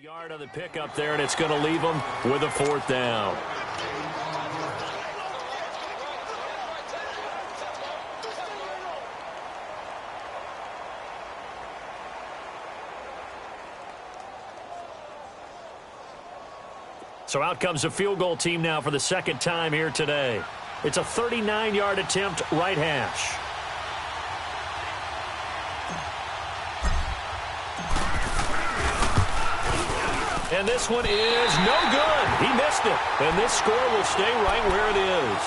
Yard on the pickup there, and it's going to leave them with a fourth down. So out comes a field goal team now for the second time here today. It's a 39-yard attempt, right hash. And this one is no good. He missed it. And this score will stay right where it is.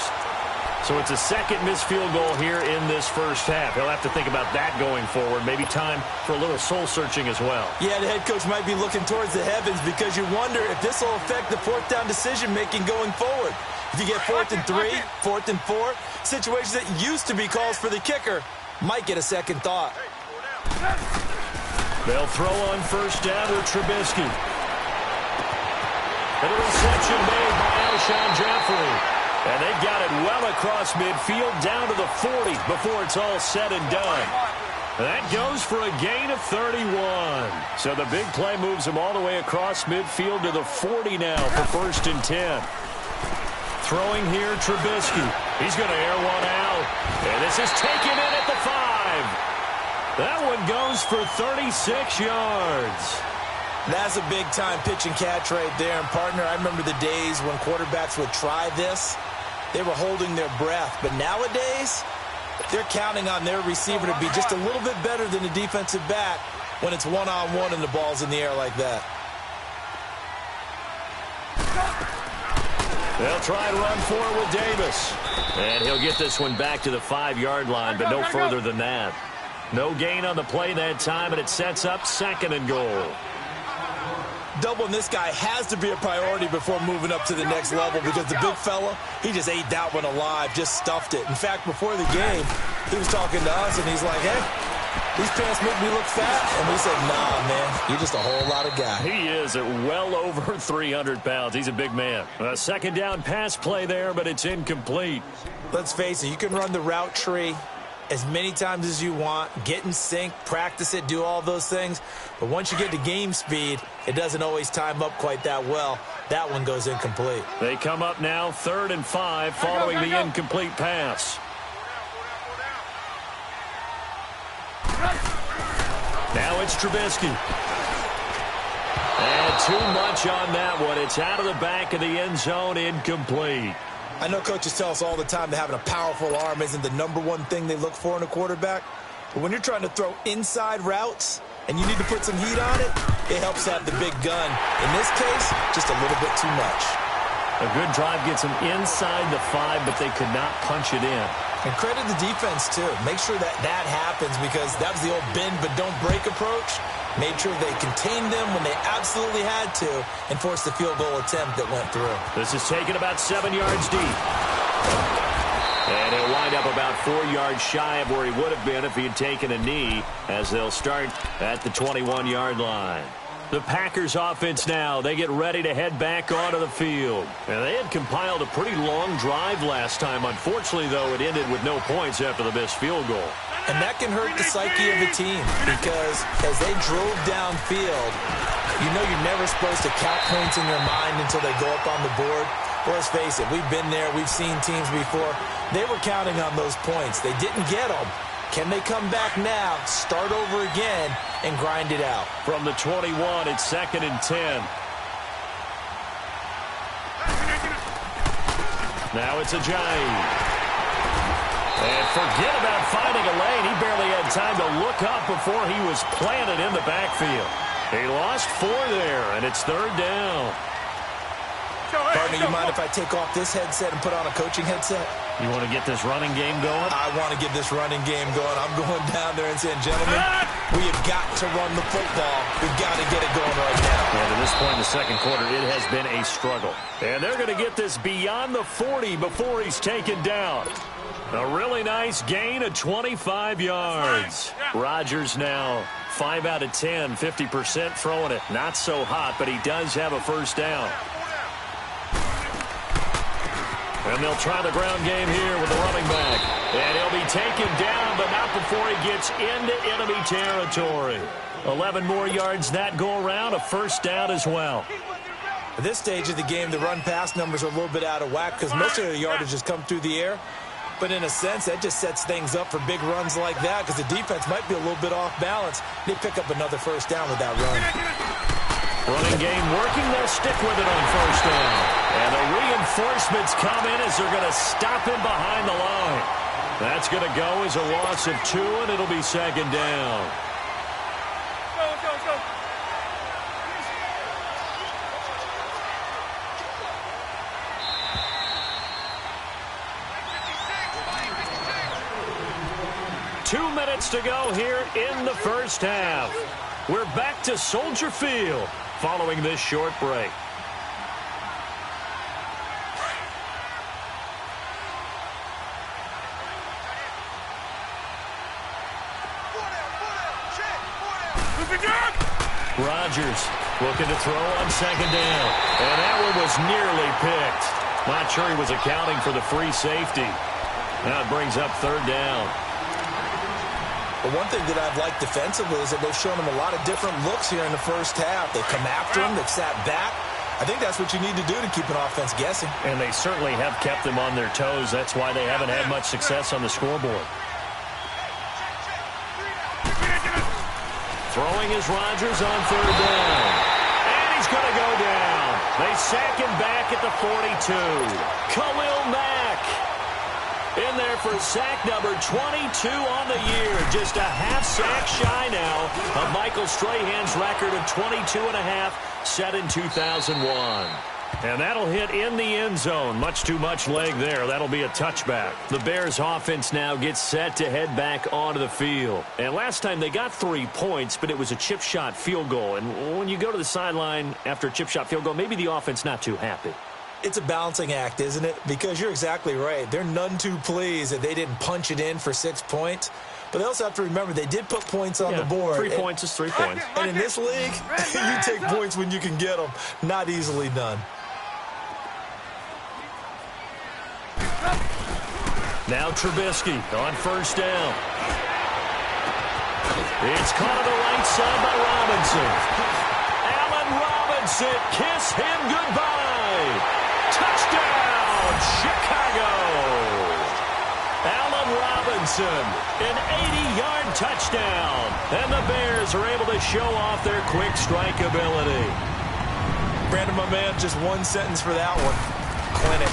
So it's a second missed field goal here in this first half. He'll have to think about that going forward. Maybe time for a little soul-searching as well. Yeah, the head coach might be looking towards the heavens because you wonder if this will affect the fourth down decision-making going forward. If you get 4th and 3, 4th and 4, situations that used to be calls for the kicker might get a second thought. They'll throw on first down with Trubisky. And a reception made by Alshon Jeffrey. And they've got it well across midfield down to the 40 before it's all said and done. That goes for a gain of 31. So the big play moves them all the way across midfield to the 40 now for 1st and 10. Throwing here, Trubisky. He's going to air one out. And this is taken in at the 5. That one goes for 36 yards. That's a big-time pitch and catch right there. And, partner, I remember the days when quarterbacks would try this. They were holding their breath. But nowadays, they're counting on their receiver to be just a little bit better than the defensive back when it's one-on-one and the ball's in the air like that. They'll try and run for it with Davis. And he'll get this one back to the 5-yard line, but no further than that. No gain on the play that time, and it sets up 2nd and goal. Doubling this guy has to be a priority before moving up to the next level because the big fella, he just ate that one alive, just stuffed it. In fact, before the game, he was talking to us, and he's like, hey, these pants make me look fat. And we said, nah, man, you're just a whole lot of guy. He is at well over 300 pounds. He's a big man. A 2nd down pass play there, but it's incomplete. Let's face it, you can run the route tree as many times as you want, get in sync, practice it, do all those things. But once you get to game speed, it doesn't always time up quite that well. That one goes incomplete. They come up now 3rd and 5 following the incomplete pass. Now it's Trubisky. And too much on that one. It's out of the back of the end zone, incomplete. I know coaches tell us all the time that having a powerful arm isn't the #1 thing they look for in a quarterback. But when you're trying to throw inside routes and you need to put some heat on it, it helps have the big gun. In this case, just a little bit too much. A good drive gets them inside the 5, but they could not punch it in. And credit the defense, too. Make sure that that happens because that was the old bend but don't break approach. Made sure they contained them when they absolutely had to and forced the field goal attempt that went through. This is taken about 7 yards deep. And he'll wind up about 4 yards shy of where he would have been if he had taken a knee as they'll start at the 21-yard line. The Packers offense now, they get ready to head back onto the field. And they had compiled a pretty long drive last time. Unfortunately, though, it ended with no points after the missed field goal. And that can hurt the psyche of a team because as they drove downfield, you know you're never supposed to count points in your mind until they go up on the board. Well, let's face it, we've been there, we've seen teams before. They were counting on those points. They didn't get them. Can they come back now, start over again, and grind it out? From the 21, it's 2nd and 10. Now it's Ajayi. And forget about finding a lane. He barely had time to look up before he was planted in the backfield. He lost 4 there, and it's 3rd down. Partner, you mind if I take off this headset and put on a coaching headset? You want to get this running game going? I want to get this running game going. I'm going down there and saying, gentlemen, we have got to run the football. We've got to get it going right now. And at this point in the second quarter, it has been a struggle. And they're going to get this beyond the 40 before he's taken down. A really nice gain of 25 yards. Rodgers now 5 out of 10, 50% throwing it. Not so hot, but he does have a first down. And they'll try the ground game here with the running back. And he'll be taken down, but not before he gets into enemy territory. 11 more yards that go around, a first down as well. At this stage of the game, the run-pass numbers are a little bit out of whack because most of the yardage has come through the air. But in a sense, that just sets things up for big runs like that because the defense might be a little bit off balance. They pick up another first down with that run. Running game working. They'll stick with it on first down. And the reinforcements come in as they're going to stop him behind the line. That's going to go as a loss of 2, and it'll be second down. Go. 2 minutes to go here in the first half. We're back to Soldier Field following this short break. Rodgers looking to throw on second down. And that one was nearly picked. Not sure he was accounting for the free safety. Now it brings up third down. But one thing that I've liked defensively is that they've shown him a lot of different looks here in the first half. They've come after him. They've sat back. I think that's what you need to do to keep an offense guessing. And they certainly have kept them on their toes. That's why they haven't had much success on the scoreboard. Throwing is Rodgers on third down. And he's going to go down. They sack him back at the 42. Khalil Mack in there for sack number 22 on the year. Just a half sack shy now of Michael Strahan's record of 22.5 set in 2001. And that'll hit in the end zone. Much too much leg there. That'll be a touchback. The Bears offense now gets set to head back onto the field. And last time they got 3 points, but it was a chip shot field goal. And when you go to the sideline after a chip shot field goal, maybe the offense not too happy. It's a balancing act, isn't it? Because you're exactly right. They're none too pleased that they didn't punch it in for 6 points. But they also have to remember they did put points on the board. 3 points is 3 points. And in this league, you take points when you can get them. Not easily done. Now Trubisky on first down. It's caught on the right side by Robinson. Allen Robinson, kiss him goodbye. Touchdown, Chicago. Allen Robinson, an 80-yard touchdown. And the Bears are able to show off their quick strike ability. Brandon, my man, just one sentence for that one. Clinic.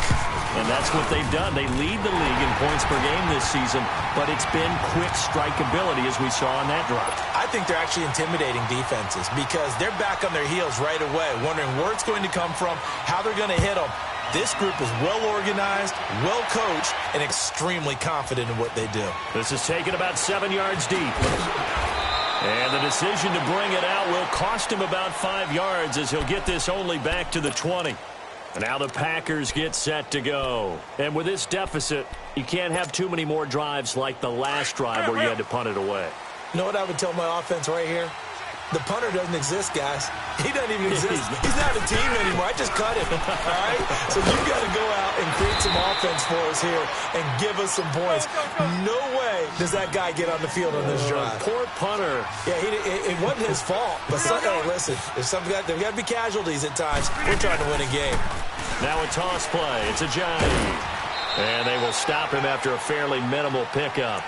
And that's what they've done. They lead the league in points per game this season, but it's been quick strike ability as we saw on that drive. I think they're actually intimidating defenses because they're back on their heels right away, wondering where it's going to come from, how they're going to hit them. This group is well organized, well coached, and extremely confident in what they do. This is taken about 7 yards deep. And the decision to bring it out will cost him about 5 yards as he'll get this only back to the 20. Now the Packers get set to go. And with this deficit, you can't have too many more drives like the last drive where you had to punt it away. You know what I would tell my offense right here? The punter doesn't exist, guys. He doesn't even exist. He's not a team anymore. I just cut him, all right? So you've got to go out and create some offense for us here and give us some points. No way does that guy get on the field on this drive. Poor punter. Yeah, it wasn't his fault. But hey, listen, there's got to be casualties at times. We're trying to win a game. Now a toss play. It's a Johnny. And they will stop him after a fairly minimal pickup.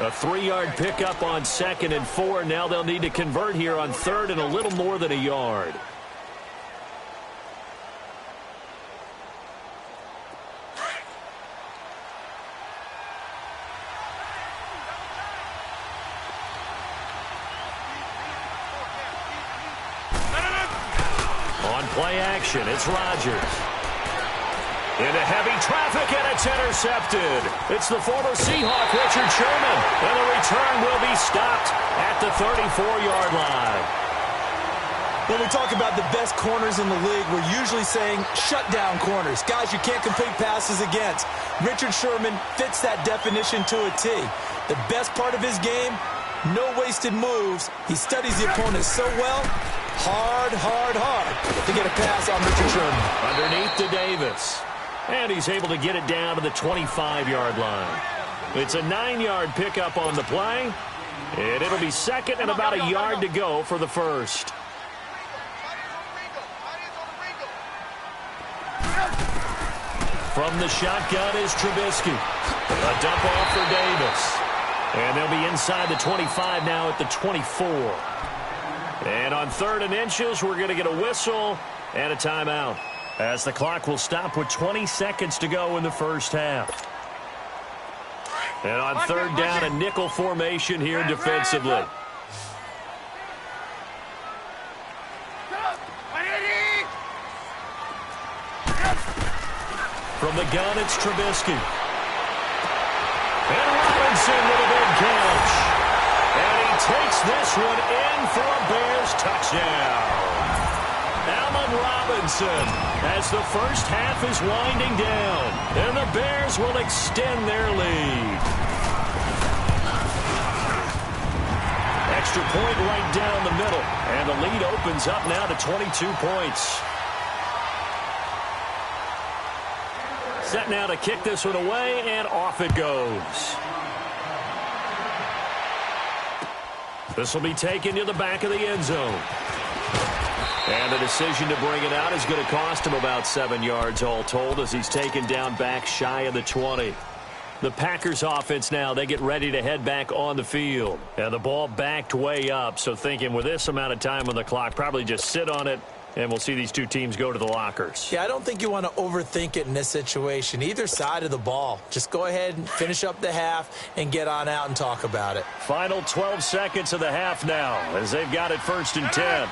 A 3-yard pickup on 2nd and 4. Now they'll need to convert here on 3rd and a little more than a yard. On play action, it's Rodgers. Into heavy traffic, and it's intercepted. It's the former Seahawk, Richard Sherman. And the return will be stopped at the 34-yard line. When we talk about the best corners in the league, we're usually saying shutdown corners. Guys you can't complete passes against. Richard Sherman fits that definition to a T. The best part of his game, no wasted moves. He studies the opponent so well. Hard to get a pass on Richard Sherman. Underneath to Davis. And he's able to get it down to the 25-yard line. It's a 9-yard pickup on the play. And it'll be second and about a yard to go for the first. From the shotgun is Trubisky. A dump off for Davis. And they'll be inside the 25 now at the 24. And on 3rd and inches, we're going to get a whistle and a timeout, as the clock will stop with 20 seconds to go in the first half. And on 3rd down, a nickel formation here defensively. From the gun, it's Trubisky. And Robinson with a big catch. And he takes this one in for a Bears touchdown. Allen Robinson, as the first half is winding down, and the Bears will extend their lead. Extra point right down the middle, and the lead opens up now to 22 points. Set now to kick this one away, and off it goes. This will be taken to the back of the end zone. And the decision to bring it out is going to cost him about 7 yards all told, as he's taken down back shy of the 20. The Packers offense now, they get ready to head back on the field. And the ball backed way up, so thinking with this amount of time on the clock, probably just sit on it, and we'll see these two teams go to the lockers. Yeah, I don't think you want to overthink it in this situation. Either side of the ball. Just go ahead and finish up the half and get on out and talk about it. Final 12 seconds of the half now, as they've got it 1st and 10.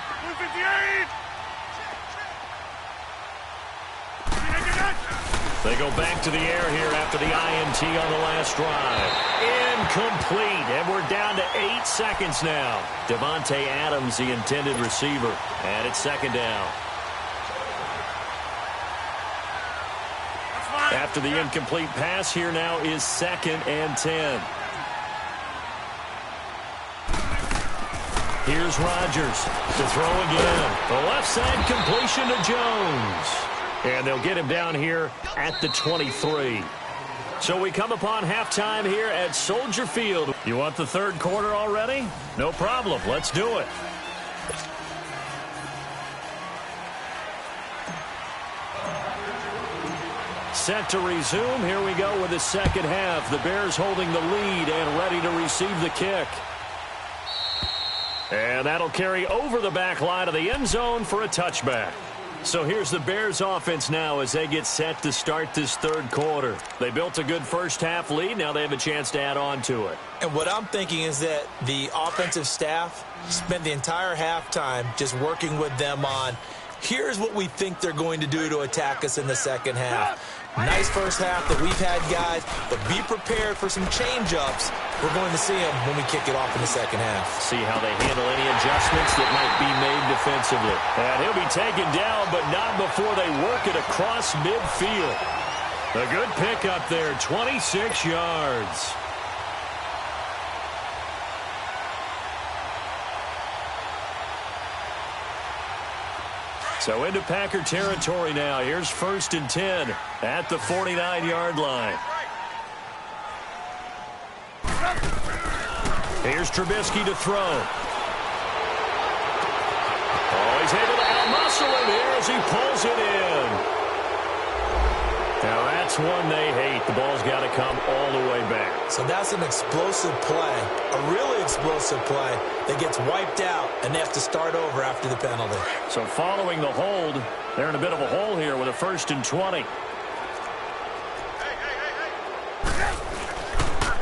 They go back to the air here after the INT on the last drive. Incomplete, and we're down to 8 seconds now. Devontae Adams, the intended receiver, and it's 2nd down. After the incomplete pass, here now is 2nd and 10. Here's Rodgers to throw again. The left side completion to Jones. And they'll get him down here at the 23. So we come upon halftime here at Soldier Field. You want the 3rd quarter already? No problem. Let's do it. Set to resume. Here we go with the 2nd half. The Bears holding the lead and ready to receive the kick. And that'll carry over the back line of the end zone for a touchback. So here's the Bears offense now as they get set to start this 3rd quarter. They built a good first half lead. Now they have a chance to add on to it. And what I'm thinking is that the offensive staff spent the entire halftime just working with them on, here's what we think they're going to do to attack us in the 2nd half. Nice first half that we've had, guys, but be prepared for some change-ups. We're going to see them when we kick it off in the 2nd half. See how they handle any adjustments that might be made defensively. And he'll be taken down, but not before they work it across midfield. A good pickup there, 26 yards. So into Packer territory now. Here's 1st and 10 at the 49-yard line. Here's Trubisky to throw. Oh, he's able to outmuscle him here as he pulls it in. Now that's one they hate. The ball's got to come all the way back. So that's an explosive play, a really explosive play that gets wiped out, and they have to start over after the penalty. So following the hold, they're in a bit of a hole here with a 1st and 20.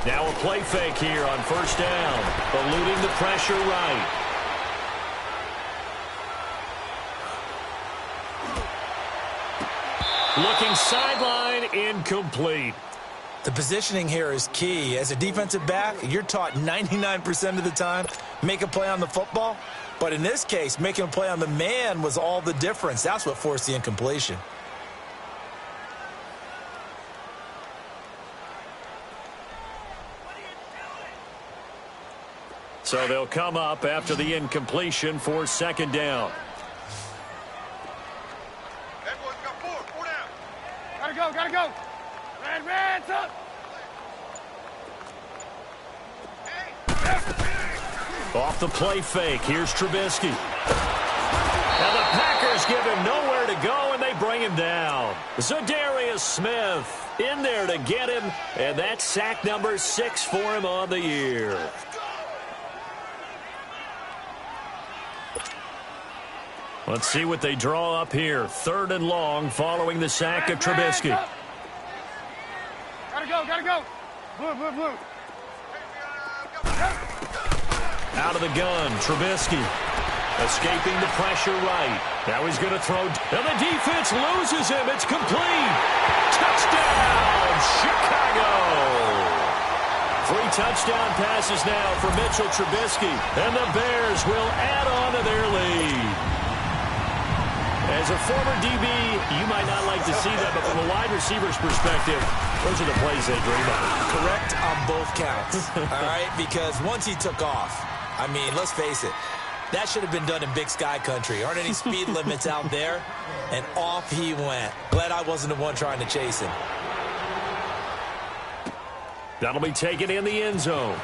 Now a play fake here on 1st down, eluding the pressure right. Looking sideline, incomplete. The positioning here is key. As a defensive back, you're taught 99% of the time, make a play on the football. But in this case, making a play on the man was all the difference. That's what forced the incompletion. So they'll come up after the incompletion for 2nd down. Gotta go. Gotta go. Red, up. Off the play fake. Here's Trubisky. And the Packers give him nowhere to go, and they bring him down. Zadarius Smith in there to get him, and that's sack number 6 for him on the year. Let's see what they draw up here. 3rd and long following the sack of Trubisky. Gotta go. Blue. Out of the gun, Trubisky. Escaping the pressure right. Now he's going to throw. And the defense loses him. It's complete. Touchdown, Chicago. 3 touchdown passes now for Mitchell Trubisky. And the Bears will add on to their lead. As a former DB, you might not like to see that, but from a wide receiver's perspective, those are the plays they dream of. Correct on both counts, all right? Because once he took off, I mean, let's face it, that should have been done in Big Sky country. Aren't any speed limits out there? And off he went. Glad I wasn't the one trying to chase him. That'll be taken in the end zone.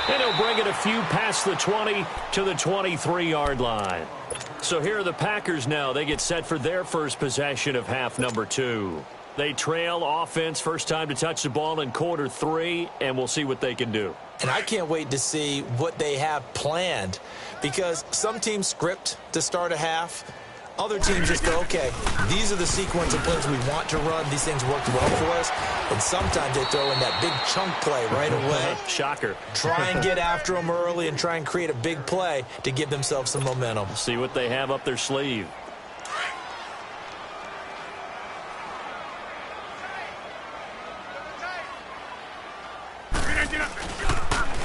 And he'll bring it a few past the 20 to the 23-yard line. So here are the Packers now. They get set for their first possession of half number 2. They trail offense, first time to touch the ball in quarter 3, and we'll see what they can do. And I can't wait to see what they have planned, because some teams script to start a half. Other teams just go, okay, these are the sequence of plays we want to run. These things worked well for us. And sometimes they throw in that big chunk play right away. Shocker. Try and get after them early and try and create a big play to give themselves some momentum. See what they have up their sleeve.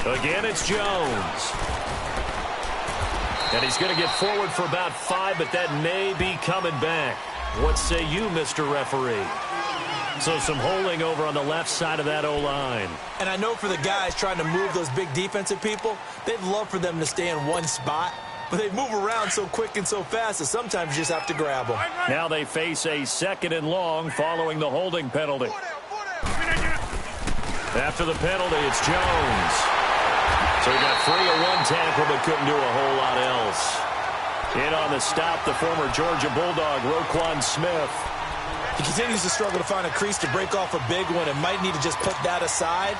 Again, it's Jones. And he's going to get forward for about 5, but that may be coming back. What say you, Mr. Referee? So some holding over on the left side of that O-line. And I know for the guys trying to move those big defensive people, they'd love for them to stay in one spot. But they move around so quick and so fast that sometimes you just have to grab them. Now they face a 2nd and long following the holding penalty. After the penalty, it's Jones. So he got free of one tackle but couldn't do a whole lot else. In on the stop, the former Georgia Bulldog, Roquan Smith. He continues to struggle to find a crease to break off a big one and might need to just put that aside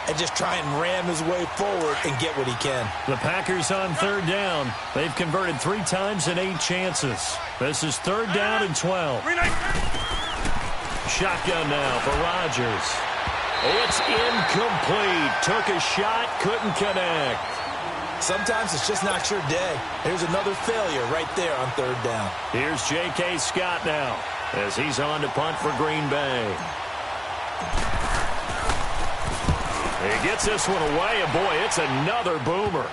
and just try and ram his way forward and get what he can. The Packers on 3rd down. They've converted 3 times in 8 chances. This is 3rd down and 12. Shotgun now for Rodgers. It's incomplete. Took a shot, couldn't connect. Sometimes it's just not your day. Here's another failure right there on 3rd down. Here's J.K. Scott now as he's on to punt for Green Bay. He gets this one away, and boy, it's another boomer.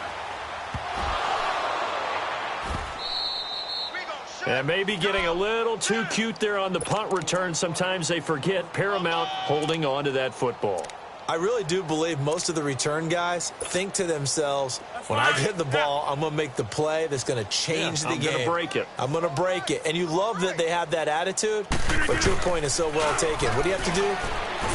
And maybe getting a little too cute there on the punt return. Sometimes they forget paramount holding on to that football. I really do believe most of the return guys think to themselves, when I get the ball, I'm going to make the play that's going to change the game. I'm going to break it. I'm going to break it. And you love that they have that attitude, but your point is so well taken. What do you have to do?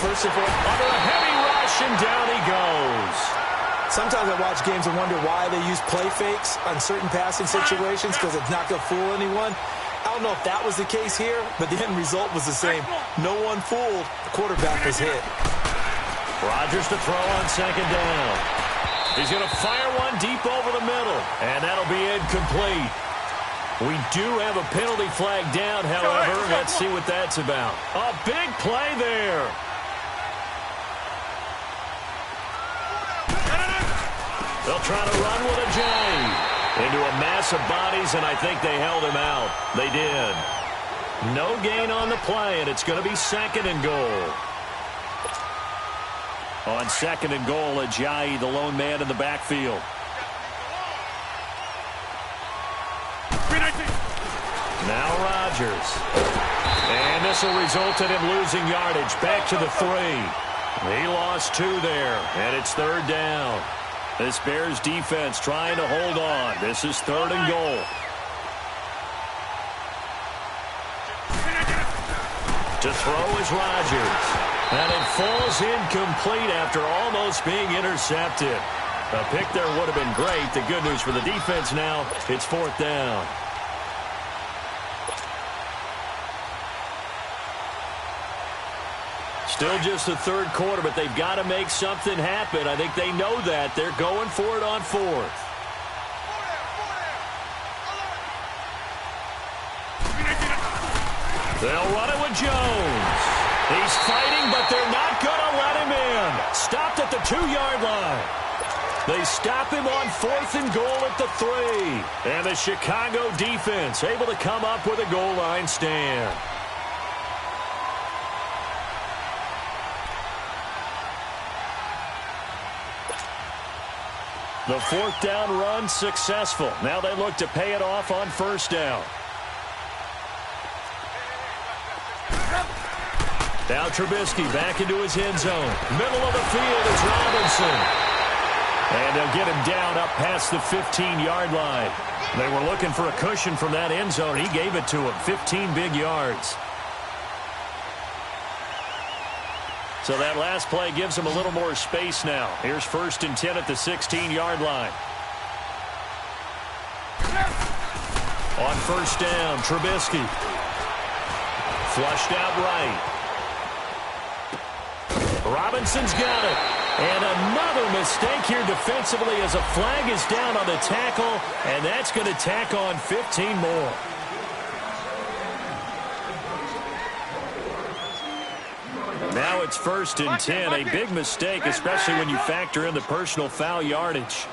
First of all, under a heavy rush, and down he goes. Sometimes I watch games and wonder why they use play fakes on certain passing situations, because it's not going to fool anyone. I don't know if that was the case here, but the end result was the same. No one fooled. The quarterback was hit. Rodgers to throw on 2nd down. He's going to fire one deep over the middle, and that'll be incomplete. We do have a penalty flag down, however. Let's see what that's about. A big play there. They'll try to run with a J into a mass of bodies, and I think they held him out. They did. No gain on the play, and it's going to be 2nd and goal. On 2nd and goal, Ajayi, the lone man in the backfield. Now Rodgers. And this will result in him losing yardage. Back to the 3. He lost 2 there, and it's 3rd down. This Bears defense trying to hold on. This is 3rd and goal. To throw is Rodgers. And it falls incomplete after almost being intercepted. A pick there would have been great. The good news for the defense now, it's 4th down. Still just the 3rd quarter, but they've got to make something happen. I think they know that. They're going for it on 4th. They'll run it with Jones. He's fighting, but they're not going to let him in. Stopped at the 2-yard line. They stop him on 4th and goal at the 3. And the Chicago defense able to come up with a goal line stand. The 4th down run successful. Now they look to pay it off on 1st down. Now Trubisky back into his end zone. Middle of the field is Robinson. And they'll get him down up past the 15-yard line. They were looking for a cushion from that end zone. He gave it to him. 15 big yards. So that last play gives him a little more space now. Here's 1st and 10 at the 16-yard line. On 1st down, Trubisky. Flushed out right. Robinson's got it. And another mistake here defensively as a flag is down on the tackle, and that's going to tack on 15 more. Now it's 1st and 10, a big mistake, especially when you factor in the personal foul yardage.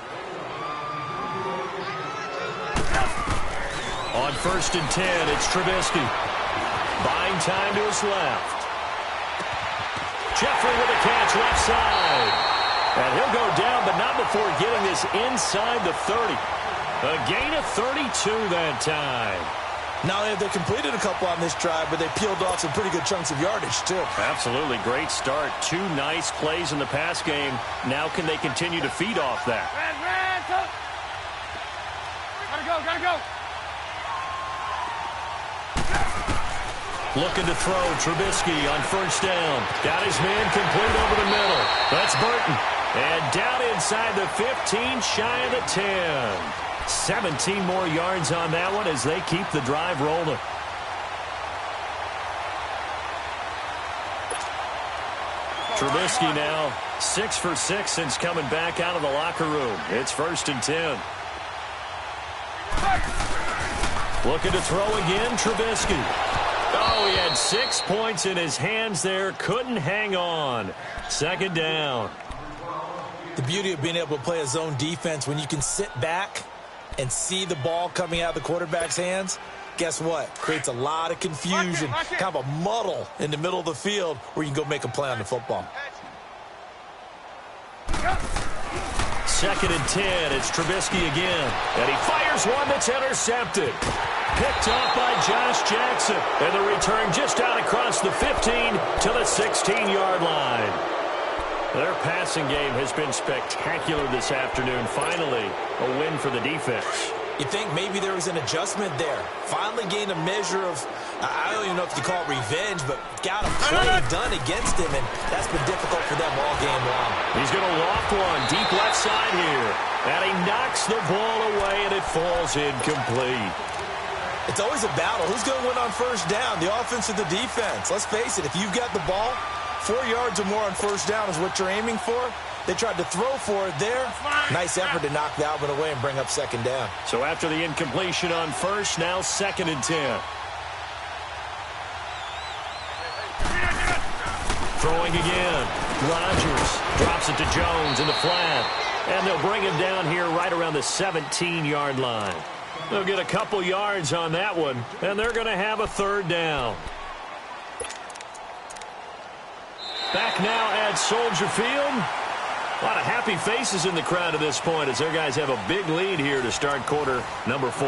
On 1st and 10, it's Trubisky. Buying time to his left. Jeffrey with a catch left side. And he'll go down, but not before getting this inside the 30. A gain of 32 that time. Not only have they completed a couple on this drive, but they peeled off some pretty good chunks of yardage, too. Absolutely. Great start. 2 nice plays in the pass game. Now can they continue to feed off that? Gotta go. Looking to throw, Trubisky on 1st down. Got his man complete over the middle. That's Burton. And down inside the 15, shy of the 10. 17 more yards on that one as they keep the drive rolling. Trubisky now 6 for 6 since coming back out of the locker room. It's 1st and 10. Looking to throw again, Trubisky. Oh, he had 6 points in his hands there. Couldn't hang on. 2nd down. The beauty of being able to play a zone defense when you can sit back and see the ball coming out of the quarterback's hands, guess what? Creates a lot of confusion, kind of a muddle in the middle of the field where you can go make a play on the football. 2nd and 10, it's Trubisky again. And he fires one that's intercepted. Picked off by Josh Jackson. And the return just out across the 15 to the 16-yard line. Their passing game has been spectacular this afternoon. Finally, a win for the defense. You think maybe there was an adjustment there. Finally gained a measure of, I don't even know if you call it revenge, but got a play done against him, and that's been difficult for them all game long. He's going to loft one deep left side here. And he knocks the ball away, and it falls incomplete. It's always a battle. Who's going to win on 1st down, the offense or the defense? Let's face it, if you've got the ball, 4 yards or more on 1st down is what you're aiming for. They tried to throw for it there. Nice effort to knock that one away and bring up 2nd down. So after the incompletion on 1st, now 2nd and 10. Throwing again. Rodgers drops it to Jones in the flat. And they'll bring him down here right around the 17-yard line. They'll get a couple yards on that one, and they're going to have a 3rd down. Back now at Soldier Field. A lot of happy faces in the crowd at this point as their guys have a big lead here to start quarter number 4.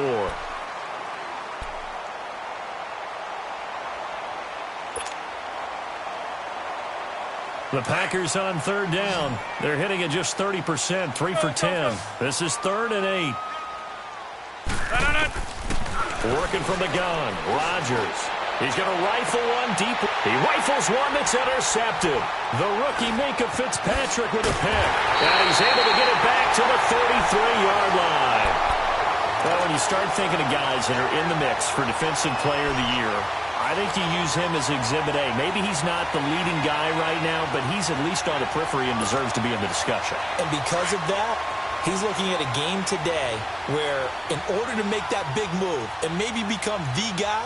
The Packers on 3rd down. They're hitting at just 30%, 3 for 10. This is 3rd and 8. Working from the gun, Rodgers. He's going to rifle one deep. He rifles one that's intercepted. The rookie Minka Fitzpatrick with a pick. And he's able to get it back to the 33-yard line. Well, when you start thinking of guys that are in the mix for Defensive Player of the Year, I think you use him as Exhibit A. Maybe he's not the leading guy right now, but he's at least on the periphery and deserves to be in the discussion. And because of that, he's looking at a game today where in order to make that big move and maybe become the guy,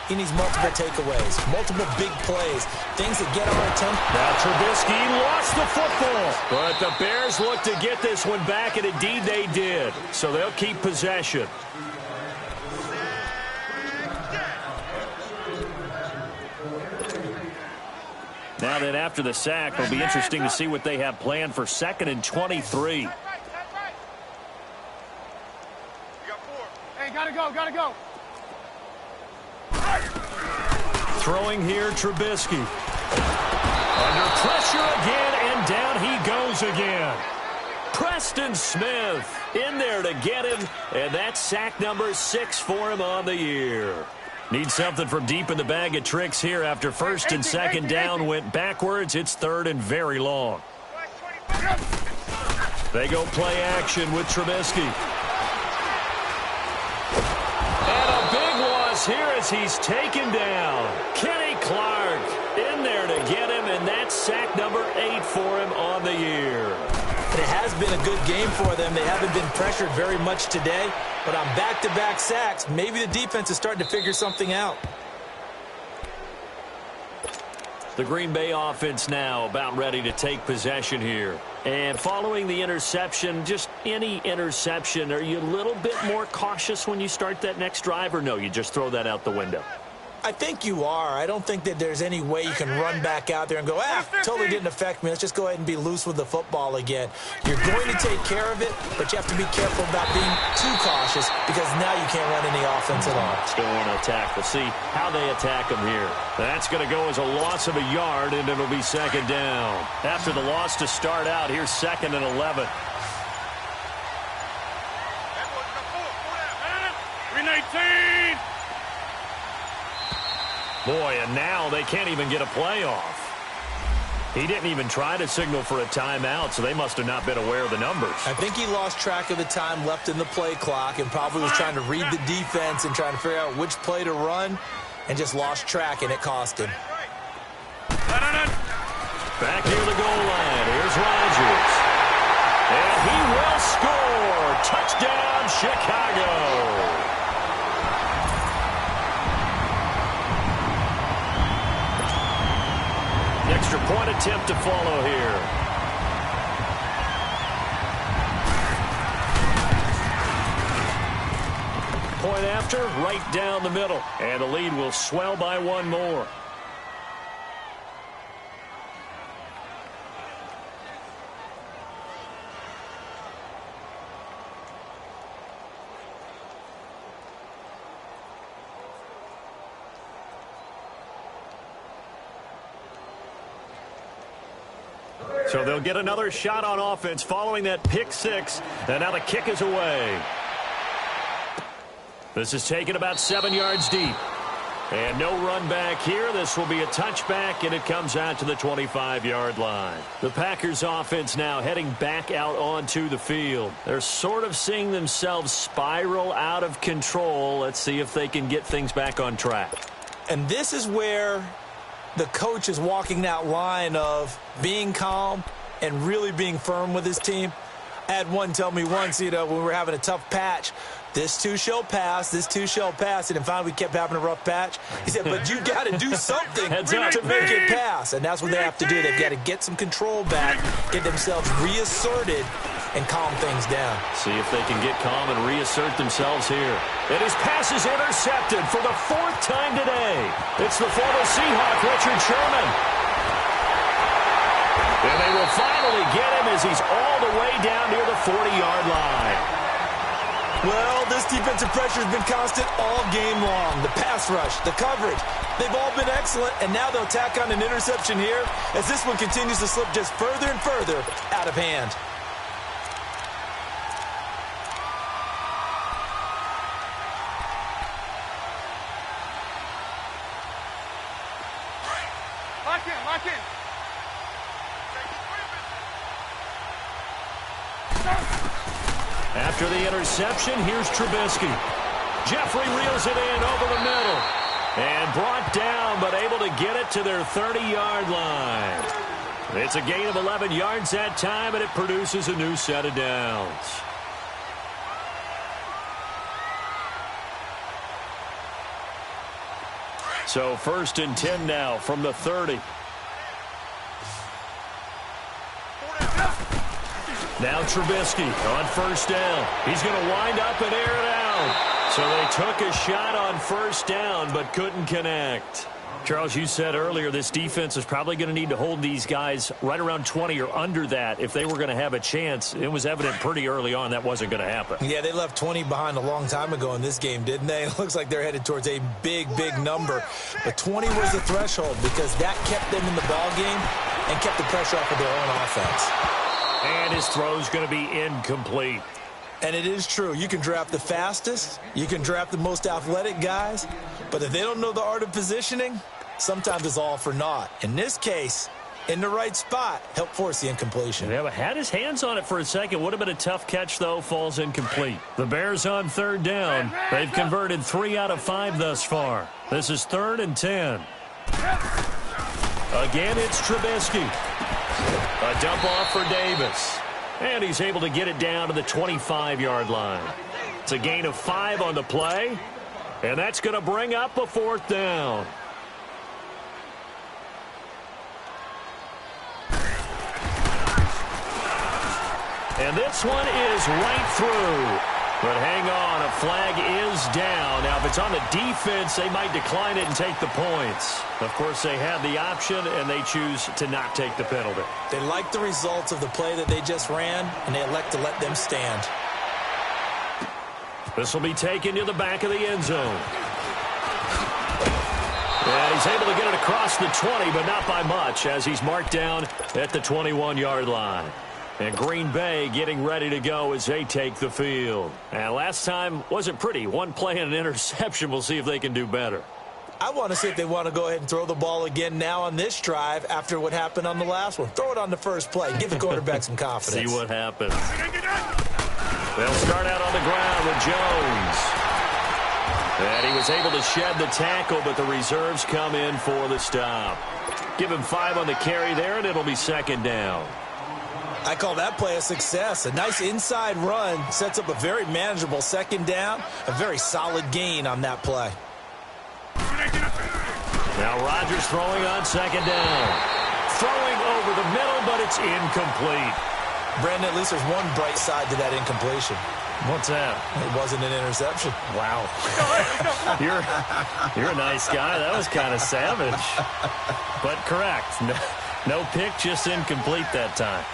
he needs multiple takeaways, multiple big plays, things that get our attention. Now Trubisky lost the football, but the Bears look to get this one back, and indeed they did. So they'll keep possession. Now then, after the sack, it'll be interesting to see what they have planned for 2nd and 23. Hey, gotta go, gotta go. Throwing here, Trubisky. Under pressure again, and down he goes again. Preston Smith in there to get him, and that's sack number 6 for him on the year. Need something from deep in the bag of tricks here after 1st and 2nd down went backwards. It's 3rd and very long. They go play action with Trubisky. And a big loss here as he's taken down. Kenny Clark in there to get him, and that's sack number 8 for him on the year. And it has been a good game for them. They haven't been pressured very much today, but on back-to-back sacks, maybe the defense is starting to figure something out. The Green Bay offense now about ready to take possession here. And following the interception, just any interception, are you a little bit more cautious when you start that next drive, or no, you just throw that out the window? I think you are. I don't think that there's any way you can run back out there and go, totally didn't affect me. Let's just go ahead and be loose with the football again. You're going to take care of it, but you have to be careful about being too cautious because now you can't run any offense at all. Still want to attack. We'll see how they attack them here. That's going to go as a loss of a yard, and it'll be 2nd down. After the loss to start out, here's 2nd and 11. 319. Boy, and now they can't even get a play off. He didn't even try to signal for a timeout, so they must have not been aware of the numbers. I think he lost track of the time left in the play clock and probably was trying to read the defense and trying to figure out which play to run and just lost track, and it cost him. Back near the goal line. Here's Rodgers. And he will score. Touchdown, Chicago. Extra point attempt to follow here. Point after, right down the middle. And the lead will swell by one more. So they'll get another shot on offense following that pick 6. And now the kick is away. This is taken about 7 yards deep. And no run back here. This will be a touchback, and it comes out to the 25-yard line. The Packers offense now heading back out onto the field. They're sort of seeing themselves spiral out of control. Let's see if they can get things back on track. And this is where the coach is walking that line of being calm and really being firm with his team. I had one tell me once, when we were having a tough patch, this too shall pass, this too shall pass, and finally we kept having a rough patch. He said, but you got to do something to make it pass, and that's what they have to do. They've got to get some control back, get themselves reasserted, and calm things down. See if they can get calm and reassert themselves here. And his pass is intercepted for the 4th time today. It's the former Seahawk, Richard Sherman. And they will finally get him as he's all the way down near the 40-yard line. Well, this defensive pressure has been constant all game long. The pass rush, the coverage, they've all been excellent, and now they'll tack on an interception here as this one continues to slip just further and further out of hand. Lock in, lock in. After the interception, here's Trubisky. Jeffrey reels it in over the middle. And brought down, but able to get it to their 30-yard line. It's a gain of 11 yards that time, and it produces a new set of downs. So 1st and 10 now from the 30. Now Trubisky on 1st down. He's going to wind up and air it out. So they took a shot on 1st down but couldn't connect. Charles, you said earlier this defense is probably going to need to hold these guys right around 20 or under that if they were going to have a chance. It was evident pretty early on that wasn't going to happen. Yeah, they left 20 behind a long time ago in this game, didn't they? It looks like they're headed towards a big, big number. But 20 was the threshold because that kept them in the ball game and kept the pressure off of their own offense. And his throw's going to be incomplete. And it is true. You can draft the fastest. You can draft the most athletic guys. But if they don't know the art of positioning, sometimes it's all for naught. In this case, in the right spot, helped force the incompletion. Yeah, but had his hands on it for a second. Would have been a tough catch, though. Falls incomplete. The Bears on 3rd down. They've converted 3 out of 5 thus far. This is 3rd and 10. Again, it's Trubisky. A dump off for Davis. And he's able to get it down to the 25-yard line. It's a gain of 5 on the play. And that's going to bring up a 4th down. And this one is right through. But hang on, a flag is down. Now, if it's on the defense, they might decline it and take the points. Of course, they have the option, and they choose to not take the penalty. They like the results of the play that they just ran, and they elect to let them stand. This will be taken to the back of the end zone. And he's able to get it across the 20, but not by much, as he's marked down at the 21-yard line. And Green Bay getting ready to go as they take the field. And last time wasn't pretty. One play and an interception. We'll see if they can do better. I want to see if they want to go ahead and throw the ball again now on this drive after what happened on the last one. Throw it on the first play. Give the quarterback some confidence. See what happens. They'll start out on the ground with Jones. And he was able to shed the tackle, but the reserves come in for the stop. Give him 5 on the carry there, and it'll be 2nd down. I call that play a success. A nice inside run sets up a very manageable 2nd down. A very solid gain on that play. Now Rodgers throwing on 2nd down. Throwing over the middle, but it's incomplete. Brandon, at least there's one bright side to that incompletion. What's that? It wasn't an interception. Wow. You're a nice guy. That was kind of savage. But correct. No pick, just incomplete that time.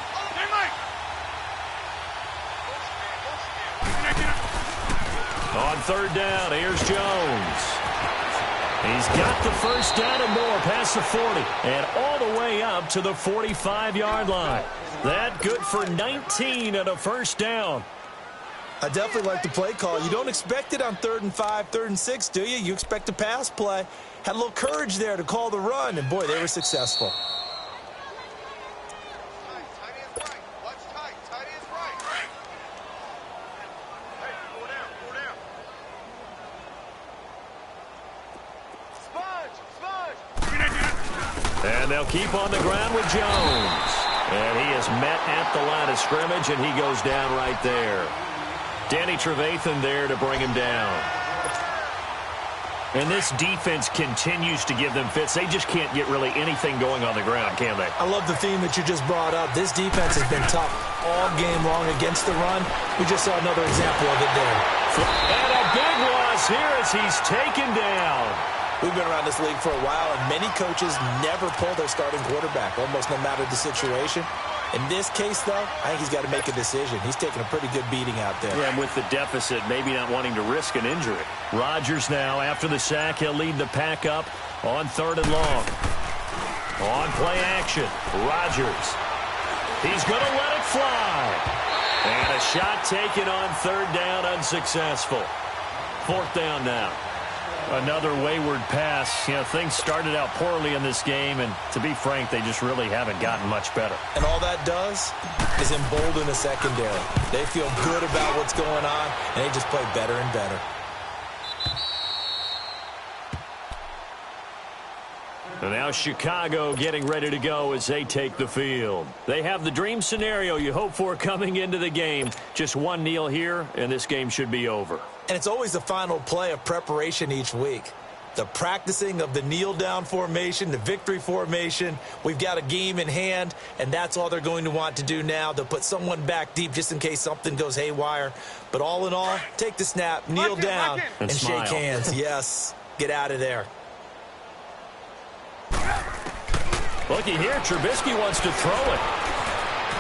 On 3rd down, here's Jones. He's got the 1st down and more past the 40 and all the way up to the 45-yard line. That good for 19 and a 1st down. I definitely like the play call. You don't expect it on 3rd and 5, 3rd and 6, do you? You expect a pass play. Had a little courage there to call the run, and boy, they were successful. And they'll keep on the ground with Jones. And he is met at the line of scrimmage, and he goes down right there. Danny Trevathan there to bring him down. And this defense continues to give them fits. They just can't get really anything going on the ground, can they? I love the theme that you just brought up. This defense has been tough all game long against the run. We just saw another example of it there. And a big loss here as he's taken down. We've been around this league for a while, and many coaches never pull their starting quarterback, almost no matter the situation. In this case, though, I think he's got to make a decision. He's taking a pretty good beating out there. Yeah, and with the deficit, maybe not wanting to risk an injury. Rodgers now, after the sack, he'll lead the pack up on 3rd and long. On play action, Rodgers. He's going to let it fly. And a shot taken on 3rd down, unsuccessful. 4th down now. Another wayward pass. You know, things started out poorly in this game, and to be frank, they just really haven't gotten much better. And all that does is embolden the secondary. They feel good about what's going on, and they just play better and better. And now Chicago getting ready to go as they take the field. They have the dream scenario you hope for coming into the game. Just one kneel here, and this game should be over. And it's always the final play of preparation each week. The practicing of the kneel-down formation, the victory formation. We've got a game in hand, and that's all they're going to want to do now. They'll put someone back deep just in case something goes haywire. But all in all, take the snap, kneel down, and shake hands. Yes, get out of there. Looky here, Trubisky wants to throw it.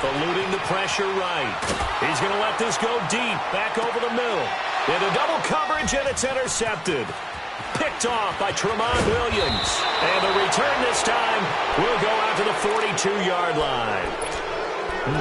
Eluding the pressure right. He's going to let this go deep, back over the middle. Into double coverage, and it's intercepted. Picked off by Tramon Williams. And the return this time will go out to the 42-yard line.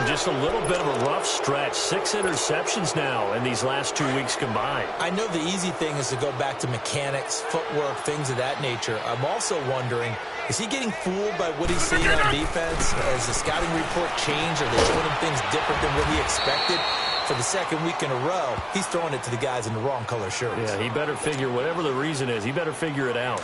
Just a little bit of a rough stretch. 6 interceptions now in these last 2 weeks combined. I know the easy thing is to go back to mechanics, footwork, things of that nature. I'm also wondering, is he getting fooled by what he's seeing on defense? Has the scouting report changed? Are they showing him things different than what he expected? For the second week in a row, he's throwing it to the guys in the wrong color shirts. Yeah, he better figure, whatever the reason is, he better figure it out.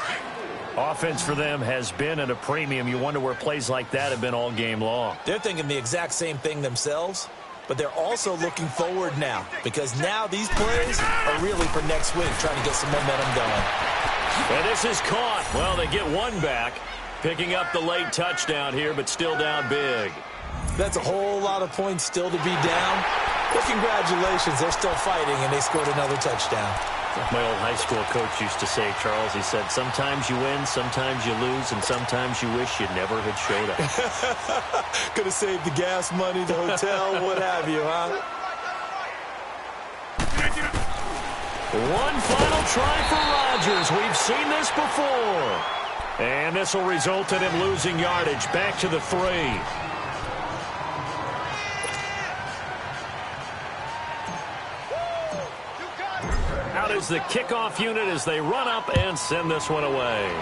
Offense for them has been at a premium. You wonder where plays like that have been all game long. They're thinking the exact same thing themselves, but they're also looking forward now because now these plays are really for next week, trying to get some momentum going. And this is caught. Well, they get one back, picking up the late touchdown here, but still down big. That's a whole lot of points still to be down, but congratulations, they're still fighting, and they scored another touchdown. My old high school coach used to say, Charles, he said, sometimes you win, sometimes you lose, and sometimes you wish you never had showed up. Could have saved the gas money, the hotel, what have you, huh? One final try for Rodgers. We've seen this before. And this will result in him losing yardage back to the 3. Out is the kickoff unit as they run up and send this one away.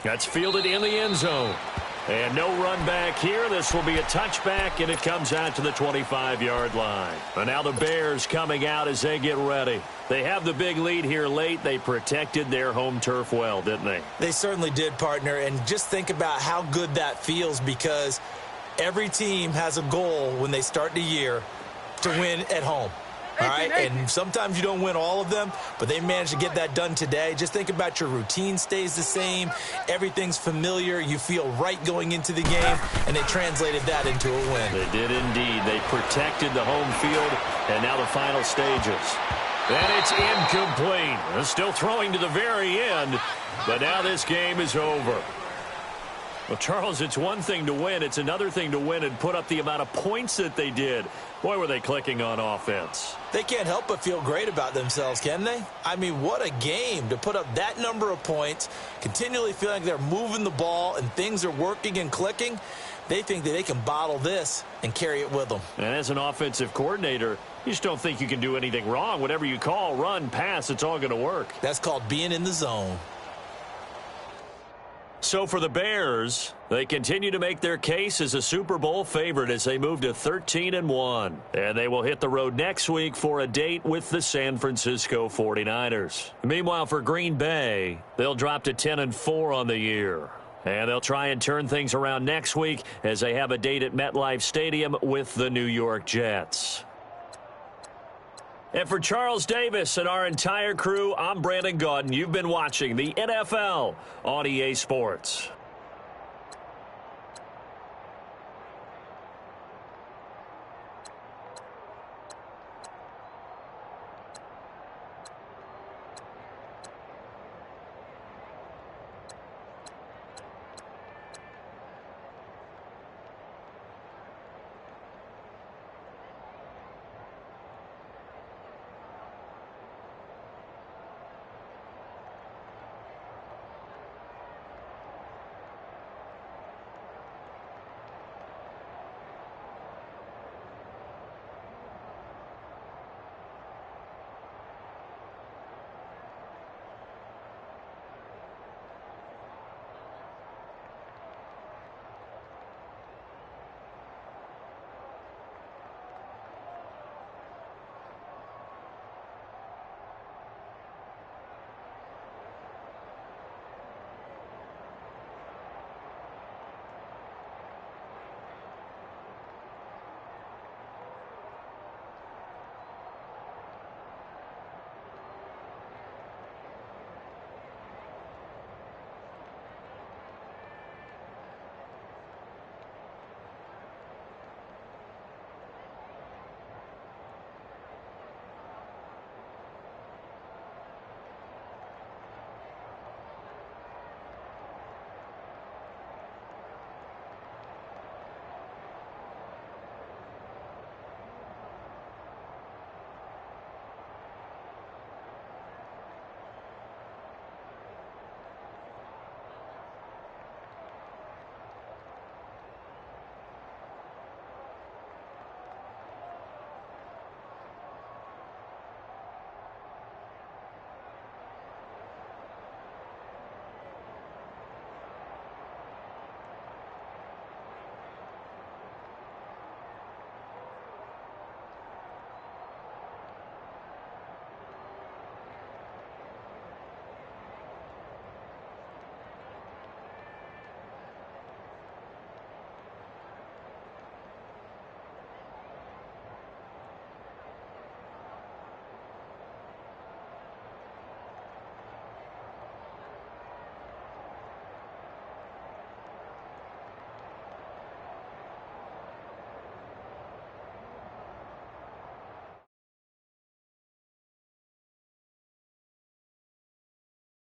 That's fielded in the end zone. And no run back here. This will be a touchback, and it comes out to the 25-yard line. And now the Bears coming out as they get ready. They have the big lead here late. They protected their home turf well, didn't they? They certainly did, partner. And just think about how good that feels because every team has a goal when they start the year to win at home. All right, and sometimes you don't win all of them, but they managed to get that done today. Just think about your routine stays the same. Everything's familiar. You feel right going into the game, and they translated that into a win. They did indeed. They protected the home field, and now the final stages. And it's incomplete. They're still throwing to the very end, but now this game is over. Well, Charles, it's one thing to win. It's another thing to win and put up the amount of points that they did. Boy, were they clicking on offense. They can't help but feel great about themselves, can they? I mean, what a game to put up that number of points, continually feeling like they're moving the ball and things are working and clicking. They think that they can bottle this and carry it with them. And as an offensive coordinator, you just don't think you can do anything wrong. Whatever you call, run, pass, it's all going to work. That's called being in the zone. So for the Bears, they continue to make their case as a Super Bowl favorite as they move to 13-1. And they will hit the road next week for a date with the San Francisco 49ers. Meanwhile, for Green Bay, they'll drop to 10-4 on the year. And they'll try and turn things around next week as they have a date at MetLife Stadium with the New York Jets. And for Charles Davis and our entire crew, I'm Brandon Gaudin. You've been watching the NFL on EA Sports.